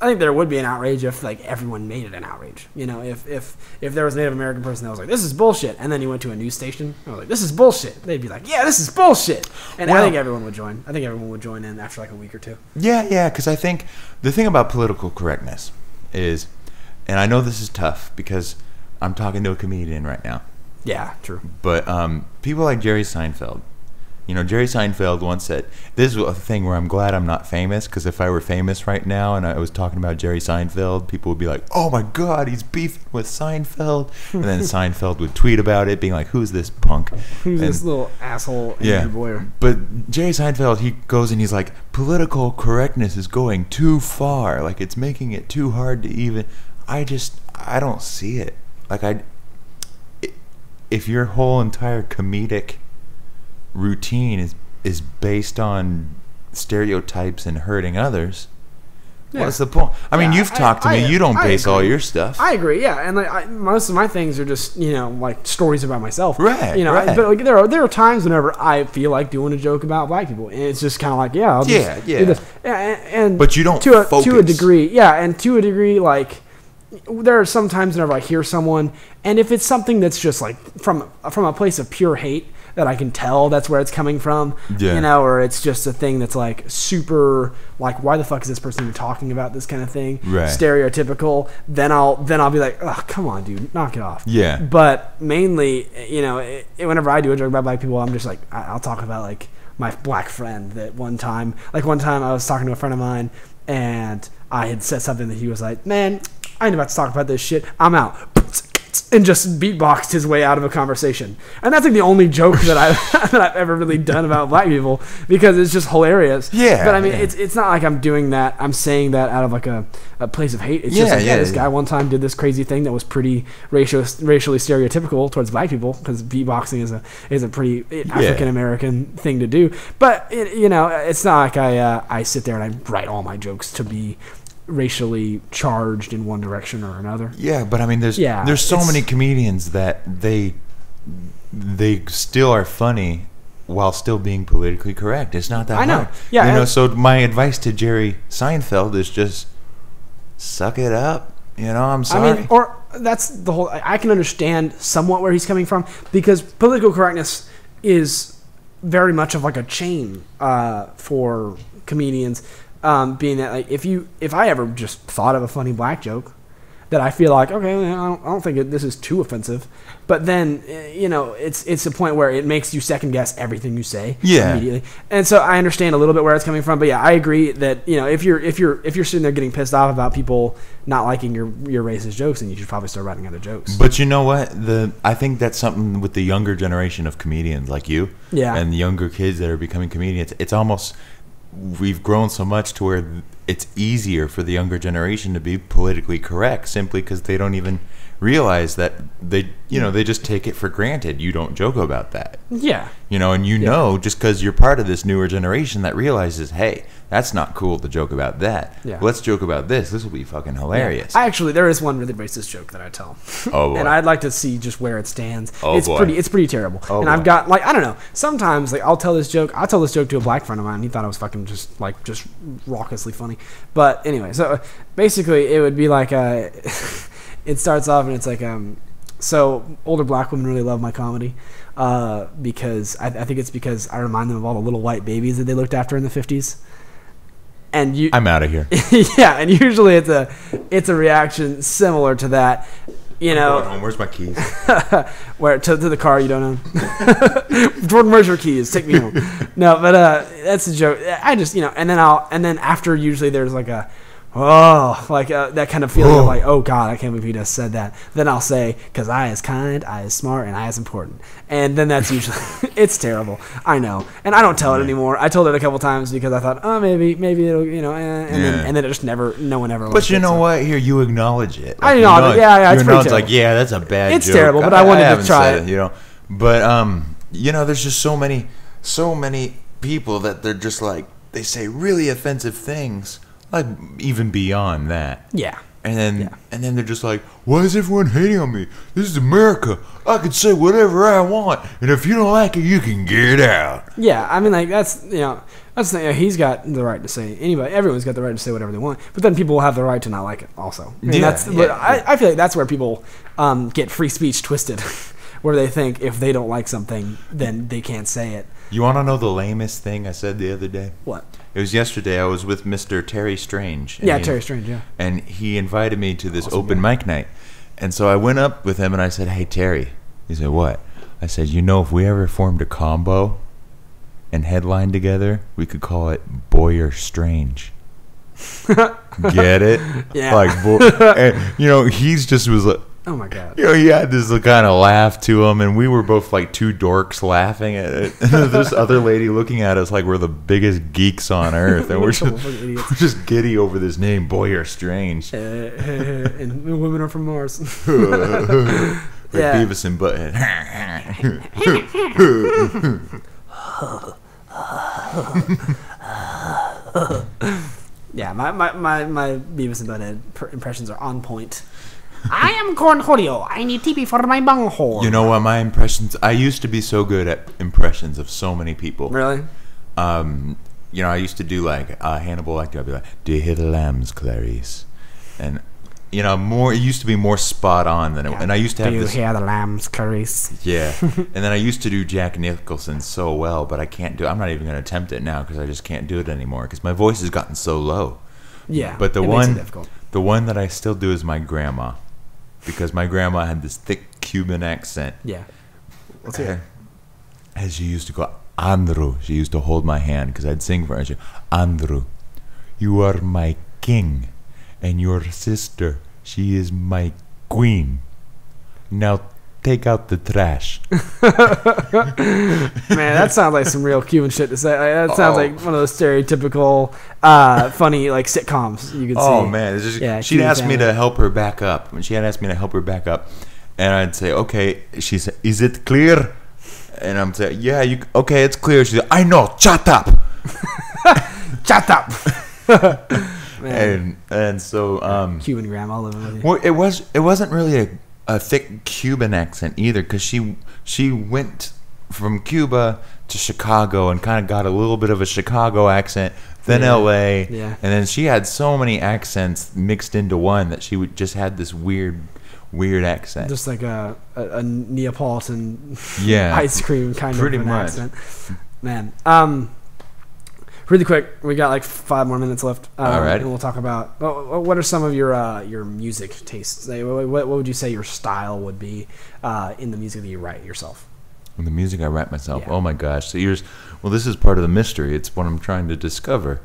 Speaker 1: I think there would be an outrage if like everyone made it an outrage. If there was a Native American person that was like, this is bullshit, and then you went to a news station and was like, this is bullshit, they'd be like, yeah, this is bullshit, and I think everyone would join. I think everyone would join in after like a week or two.
Speaker 2: Yeah, because I think the thing about political correctness is, and I know this is tough because I'm talking to a comedian right now.
Speaker 1: Yeah, true.
Speaker 2: But people like Jerry Seinfeld. You know, Jerry Seinfeld once said, this is a thing where I'm glad I'm not famous, because if I were famous right now and I was talking about Jerry Seinfeld, people would be like, oh my God, he's beefing with Seinfeld. And then Seinfeld would tweet about it, being like, who's this punk?
Speaker 1: Who's this little asshole boy?
Speaker 2: But Jerry Seinfeld, he goes and he's like, political correctness is going too far. Like, it's making it too hard to even... I don't see it. Like, if your whole entire comedic routine is based on stereotypes and hurting others, what's the point? I mean, you've talked to me. You don't base all your stuff.
Speaker 1: I agree. Yeah, and like most of my things are just like stories about myself.
Speaker 2: Right.
Speaker 1: But like there are times whenever I feel like doing a joke about black people, and it's just kind of like I'll just do this. And
Speaker 2: but you don't focus.
Speaker 1: To a degree. Yeah, and to a degree, like there are some times whenever I hear someone, and if it's something that's just like from a place of pure hate, that I can tell that's where it's coming from, or it's just a thing that's like super, like, why the fuck is this person even talking about this kind of thing?
Speaker 2: Right.
Speaker 1: Stereotypical. Then I'll be like, oh, come on, dude, knock it off.
Speaker 2: Yeah.
Speaker 1: But mainly, whenever I do a joke about black people, I'm just like, I'll talk about like my black friend that one time I was talking to a friend of mine, and I had said something that he was like, man, I ain't about to talk about this shit. I'm out. And just beatboxed his way out of a conversation. And that's like the only joke that I've ever really done about black people, because it's just hilarious.
Speaker 2: Yeah.
Speaker 1: But I mean, it's not like I'm doing that. I'm saying that out of like a place of hate. It's just like, this guy one time did this crazy thing that was pretty racially stereotypical towards black people, because beatboxing is a pretty African American thing to do. But it's not like I sit there and I write all my jokes to be racially charged in one direction or another.
Speaker 2: Yeah, but I mean, there's so many comedians that they still are funny while still being politically correct. It's not that hard. I know. Yeah. So my advice to Jerry Seinfeld is just suck it up. I'm sorry.
Speaker 1: I mean, or that's the whole... I can understand somewhat where he's coming from, because political correctness is very much of like a chain for comedians. Being that, like, if I ever just thought of a funny black joke that I feel like, okay, I don't think this is too offensive, but then it's a point where it makes you second guess everything you say immediately. And so I understand a little bit where it's coming from, but yeah, I agree that if you're sitting there getting pissed off about people not liking your racist jokes, then you should probably start writing other jokes.
Speaker 2: But you know what? I think that's something with the younger generation of comedians like you, and the younger kids that are becoming comedians. It's almost... we've grown so much to where it's easier for the younger generation to be politically correct, simply because they don't even realize that they just take it for granted. You don't joke about that. Yeah. And just because you're part of this newer generation that realizes, hey, that's not cool to joke about that. Yeah. Let's joke about this. This will be fucking hilarious.
Speaker 1: Yeah. Actually, there is one really racist joke that I tell. Oh, boy. And I'd like to see just where it stands. Oh, it's boy. It's pretty terrible. Oh, and boy. I've got, like, I don't know, sometimes like I'll tell this joke to a black friend of mine, and he thought it was fucking just raucously funny. But anyway, so basically it would be like it starts off and it's like so older black women really love my comedy because I think it's because I remind them of all the little white babies that they looked after in the 50s. And
Speaker 2: I'm out of here.
Speaker 1: Yeah, and usually it's a reaction similar to that. I'm going
Speaker 2: home. Where's my keys?
Speaker 1: Where to the car you don't own. Jordan, where's your keys? Take me home. No, but that's a joke. I just and then after usually there's like a that kind of feeling of like, oh God, I can't believe he just said that. Then I'll say, because I is kind, I is smart, and I is important. And then that's usually, it's terrible. I know. And I don't tell it anymore. I told it a couple times because I thought, oh, maybe it'll, and then it just no one ever.
Speaker 2: But you know what? Here, you acknowledge it.
Speaker 1: Like, I acknowledge it. Yeah, it's pretty terrible.
Speaker 2: Like, yeah, that's a bad joke.
Speaker 1: It's terrible, but I wanted to try it.
Speaker 2: But, there's just so many people that they're just like, they say really offensive things. Like, even beyond that.
Speaker 1: Yeah.
Speaker 2: And then they're just like, why is everyone hating on me? This is America. I can say whatever I want. And if you don't like it, you can get out.
Speaker 1: Yeah, I mean, like, that's the thing. He's got the right to say, everyone's got the right to say whatever they want. But then people will have the right to not like it also. I feel like that's where people get free speech twisted. Where they think if they don't like something, then they can't say it.
Speaker 2: You want to know the lamest thing I said the other day?
Speaker 1: What?
Speaker 2: It was yesterday. I was with Mr. Terry Strange.
Speaker 1: Terry Strange, yeah.
Speaker 2: And he invited me to this open mic night. And so I went up with him and I said, hey, Terry. He said, what? I said, if we ever formed a combo, and headline together, we could call it Boy You're Strange. Get it?
Speaker 1: Yeah.
Speaker 2: Like, and, you know, he's just was like,
Speaker 1: oh my god.
Speaker 2: you know, he had this kind of laugh to him, and we were both like two dorks laughing at it. And this other lady looking at us like we're the biggest geeks on earth, and we're just giddy over this name, Boy You're Strange.
Speaker 1: And women are from Mars.
Speaker 2: Like
Speaker 1: Yeah.
Speaker 2: Beavis and Butthead.
Speaker 1: Yeah, my Beavis and Butthead impressions are on point. I am Cornholio. I need TP for my bunghole.
Speaker 2: You know what? My impressions. I used to be so good at impressions of so many people.
Speaker 1: Really?
Speaker 2: You know, I used to do like Hannibal Lecter. I'd be like, "Do you hear the lambs, Clarice?" And you know, more. It used to be more spot on than it.
Speaker 1: Yeah.
Speaker 2: And I used to have
Speaker 1: Do you
Speaker 2: this.
Speaker 1: hear the lambs, Clarice?
Speaker 2: Yeah, and then I used to do Jack Nicholson so well, but I can't do. I'm not even going to attempt it now because I just can't do it anymore because my voice has gotten so low.
Speaker 1: Yeah,
Speaker 2: But
Speaker 1: it makes it difficult.
Speaker 2: the one that I still do is my grandma, because my grandma had this thick Cuban accent.
Speaker 1: Yeah. Let's hear it.
Speaker 2: As she used to go, Andrew. She used to hold my hand because I'd sing for her. She'd, Andrew, you are my king, and your sister, she is my queen. Now take out the trash.
Speaker 1: Man, that sounds like some real Cuban shit to say. That sounds like one of those stereotypical, funny like sitcoms you could see.
Speaker 2: Oh man, it's just,
Speaker 1: Yeah,
Speaker 2: she'd
Speaker 1: Cuban
Speaker 2: ask me
Speaker 1: family.
Speaker 2: to help her back up. When she had asked me to help her back up, and I'd say, "Okay." She said, "Is it clear?" And I'm saying, "Yeah, you okay? It's clear." She said, "I know. Shut up."
Speaker 1: Shut up. Man,
Speaker 2: And so
Speaker 1: Cuban grandma living with you.
Speaker 2: well, it wasn't really a thick Cuban accent either, because she went from Cuba to Chicago and kind of got a little bit of a Chicago accent, then
Speaker 1: Yeah.
Speaker 2: L.A.,
Speaker 1: Yeah.
Speaker 2: and then she had so many accents mixed into one that she would just had this weird accent.
Speaker 1: Just like a Neapolitan
Speaker 2: Yeah,
Speaker 1: ice cream kind
Speaker 2: pretty
Speaker 1: of an
Speaker 2: much.
Speaker 1: accent. Man, really quick, we got like 5 more minutes left.
Speaker 2: All right.
Speaker 1: And we'll talk about what are some of your music tastes. Like, what would you say your style would be in the music that you write yourself?
Speaker 2: And the music I write myself.
Speaker 1: Yeah.
Speaker 2: Oh my gosh! So well, this is part of the mystery. It's what I'm trying to discover.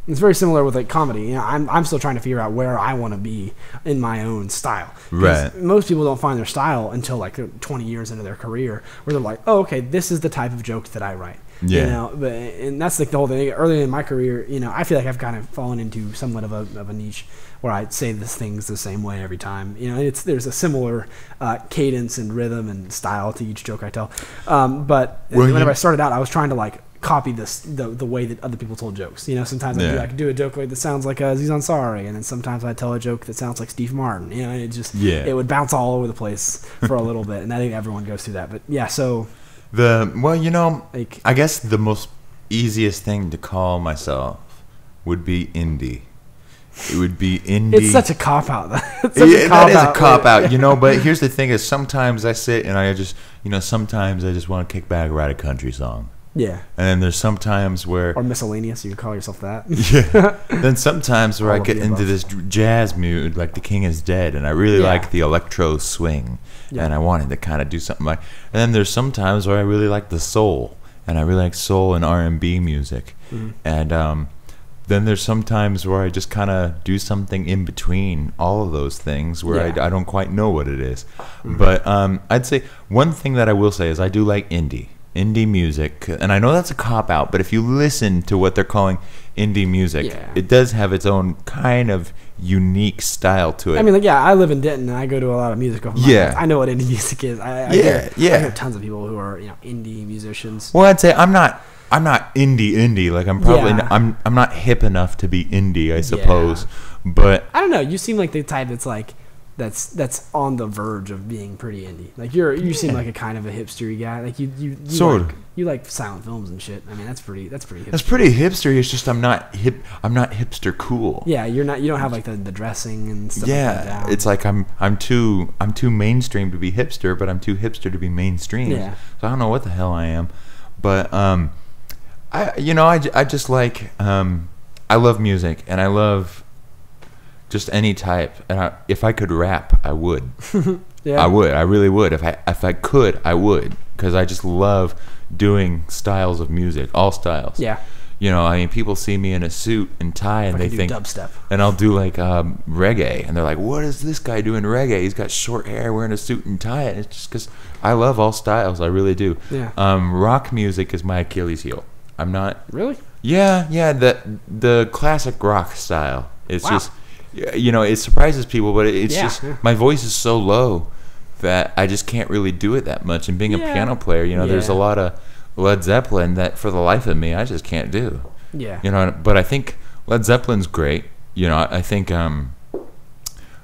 Speaker 1: It's very similar with like comedy. You know, I'm still trying to figure out where I want to be in my own style. 'Cause
Speaker 2: Right.
Speaker 1: most people don't find their style until like they're 20 years into their career, where they're like, oh, okay, this is the type of joke that I write.
Speaker 2: Yeah.
Speaker 1: You know, and that's like the whole thing. Early in my career, you know, I feel like I've kind of fallen into somewhat of a niche where I say this things the same way every time. You know, there's a similar cadence and rhythm and style to each joke I tell. But
Speaker 2: Well,
Speaker 1: whenever
Speaker 2: you-
Speaker 1: I started out, I was trying to like copy the way that other people told jokes. You know, sometimes
Speaker 2: Yeah.
Speaker 1: I could do a joke like that sounds like Aziz Ansari, and then sometimes I tell a joke that sounds like Steve Martin. You know, it just it would bounce all over the place for a little bit, and I think everyone goes through that. But yeah, so
Speaker 2: You know,
Speaker 1: like
Speaker 2: I guess the most easiest thing to call myself would be indie. It would be indie.
Speaker 1: it's such a cop out. It's
Speaker 2: That
Speaker 1: such
Speaker 2: is a cop out,
Speaker 1: Yeah.
Speaker 2: you know. But here's the thing: is sometimes I sit and I just, you know, sometimes I just want to kick back and write a country song,
Speaker 1: Yeah,
Speaker 2: and then there's sometimes where,
Speaker 1: or miscellaneous. You could call yourself that.
Speaker 2: yeah, then sometimes where I
Speaker 1: All of
Speaker 2: get
Speaker 1: the
Speaker 2: into
Speaker 1: above.
Speaker 2: this jazz mood, like The King Is Dead, and I really
Speaker 1: Yeah.
Speaker 2: like the electro swing,
Speaker 1: Yeah.
Speaker 2: and I wanted to kind of do something like. And then there's sometimes where I really like the soul, and I really like soul and R&B music, and then there's sometimes where I just kind of do something in between all of those things where
Speaker 1: Yeah.
Speaker 2: I don't quite know what it is. But I'd say one thing that I will say is I do like indie music, and I know that's a cop out, but if you listen to what they're calling indie music,
Speaker 1: Yeah.
Speaker 2: it does have its own kind of unique style to it.
Speaker 1: I mean, like, yeah, I live in Denton, and I go to a lot of music.
Speaker 2: Yeah.
Speaker 1: I know what indie music is. I
Speaker 2: Yeah.
Speaker 1: hear tons of people who are indie musicians.
Speaker 2: well, I'd say I'm not indie. Like I'm probably
Speaker 1: Yeah.
Speaker 2: I'm not hip enough to be indie, I suppose. But
Speaker 1: I don't know. You seem like the type that's like that's on the verge of being pretty indie. Like you seem like a kind of a hipstery guy. Like you
Speaker 2: Sort
Speaker 1: like,
Speaker 2: of.
Speaker 1: you like silent films and shit. I mean, that's pretty hipster.
Speaker 2: that's pretty hipster. It's just I'm not hip. I'm not hipster cool.
Speaker 1: Yeah, you don't have like the dressing and stuff like
Speaker 2: Yeah,
Speaker 1: that down.
Speaker 2: it's like I'm too mainstream to be hipster, but I'm too hipster to be mainstream.
Speaker 1: Yeah.
Speaker 2: So I don't know what the hell I am, but I just like I love music and I love just any type. And if I could rap, I would.
Speaker 1: yeah.
Speaker 2: I would. I really would. If I could, I would. because I just love doing styles of music, all styles.
Speaker 1: Yeah.
Speaker 2: You know, I mean, people see me in a suit and tie, and they think
Speaker 1: dubstep,
Speaker 2: and I'll do like reggae, and they're like, "What is this guy doing reggae? He's got short hair, wearing a suit and tie." And it's just because I love all styles, I really do.
Speaker 1: Yeah.
Speaker 2: Rock music is my Achilles heel. I'm not
Speaker 1: really.
Speaker 2: Yeah, the classic rock style. It's
Speaker 1: wow.
Speaker 2: just, you know, it surprises people, but it's just my voice is so low that I just can't really do it that much. And being a piano player, you know, there's a lot of Led Zeppelin that for the life of me I just can't do.
Speaker 1: Yeah.
Speaker 2: You know, but I think Led Zeppelin's great. You know, I think a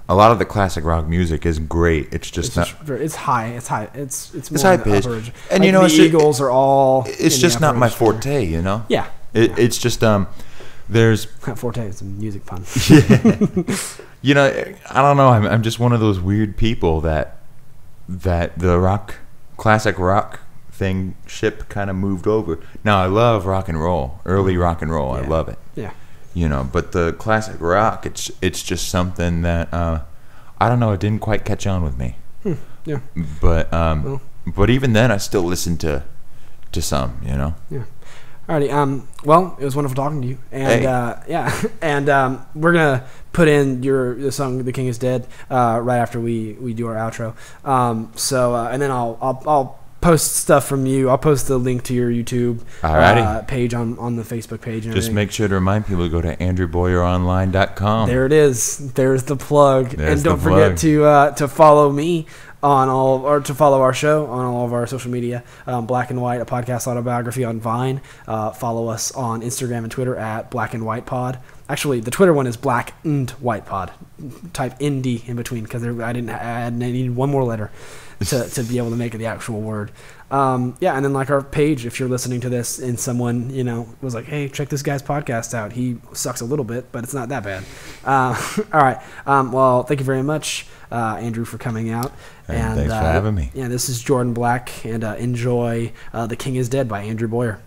Speaker 2: lot of the classic rock music is great. It's just
Speaker 1: it's high. It's high. It's more
Speaker 2: high pitched. And
Speaker 1: like
Speaker 2: you know,
Speaker 1: the Eagles are all.
Speaker 2: It's just not my forte. You know.
Speaker 1: Yeah.
Speaker 2: It's just there's
Speaker 1: forte is a music pun.
Speaker 2: Yeah. You know, I don't know. I'm just one of those weird people that the classic rock ship kind of moved over. Now I love rock and roll, early rock and roll. I love it.
Speaker 1: Yeah.
Speaker 2: You know, but the classic rock, it's just something that I don't know. It didn't quite catch on with me.
Speaker 1: Yeah.
Speaker 2: But even then, I still listen to some. You know.
Speaker 1: Yeah. Alrighty. Well, it was wonderful talking to you, and and we're gonna put in the song "The King Is Dead" right after we do our outro. And then I'll post stuff from you. I'll post the link to your YouTube page on the Facebook page. And
Speaker 2: just make sure to remind people to go to andrewboyeronline.com.
Speaker 1: There it is. There's the plug.
Speaker 2: There's
Speaker 1: and don't forget to follow me to follow our show on all of our social media. Black and White, a podcast autobiography on Vine. Follow us on Instagram and Twitter at Black and White Pod. Actually, the Twitter one is Black and White Pod. Type ND in between because I needed one more letter to be able to make it the actual word. And then like our page, if you're listening to this and someone, you know, was like, hey, check this guy's podcast out. He sucks a little bit, but it's not that bad. All right. Well, thank you very much, Andrew, for coming out.
Speaker 2: And thanks for having me.
Speaker 1: Yeah, this is Jordan Black, and enjoy The King Is Dead by Andrew Boyer.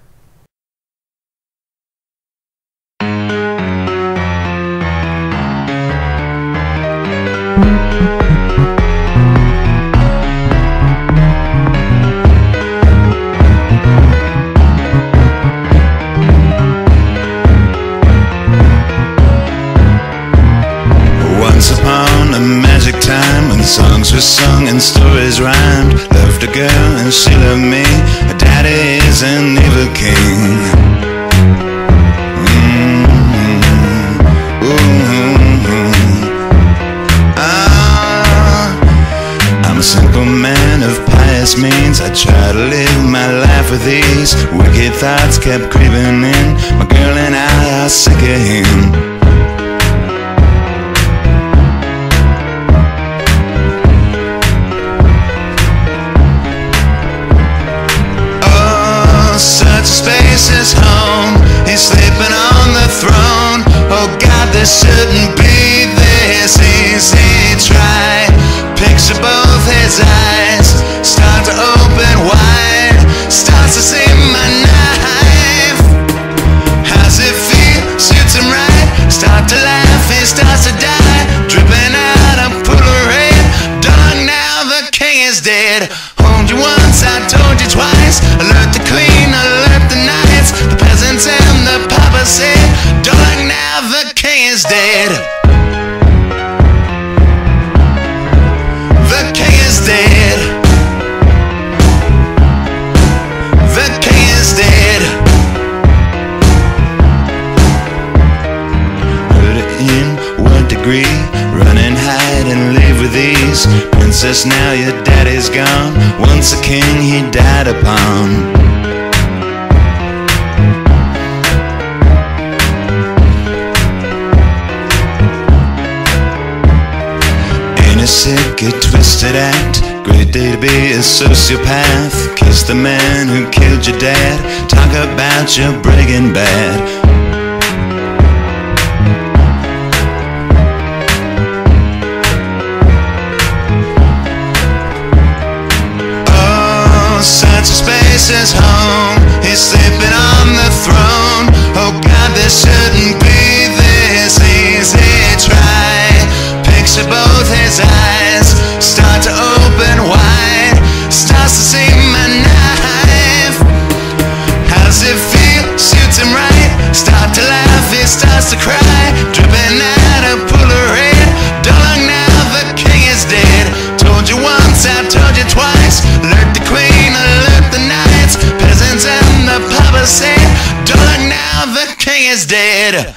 Speaker 3: Songs were sung and stories rhymed. Loved a girl and she loved me. Her daddy is an evil king. I'm a simple man of pious means. I try to live my life with ease. Wicked thoughts kept creeping in. My girl and I are sick of him. His home, he's sleeping on the throne. Oh God, this shouldn't be this easy. Try, picture both his eyes, start to open wide, starts to see my knife. How's it feel? Suits him right. Start to laugh, he starts to die, dripping out a pool of red. Done now, the king is dead. Hold you once, I told you twice. Alert the queen, alert the knights. The peasants and the papa said, darling, now the king is dead. The king is dead. The king is dead. Murder in what degree? Run and hide and live with ease. Princess, now your daddy's gone. Once a king he died upon. A sick, a twisted act. Great day to be a sociopath. Kiss the man who killed your dad. Talk about your Breaking Bad. Oh, such a spacious home. He's sleeping on the throne. Oh God, this shouldn't be this easy. Try, picture both his eyes, start to open wide, starts to see my night. is dead.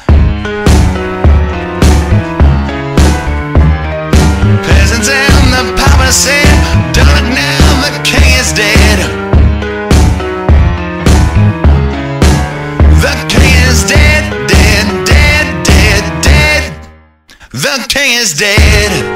Speaker 3: Peasants and the power said, don't look now, the king is dead. The king is dead, dead, dead, dead, dead. The king is dead.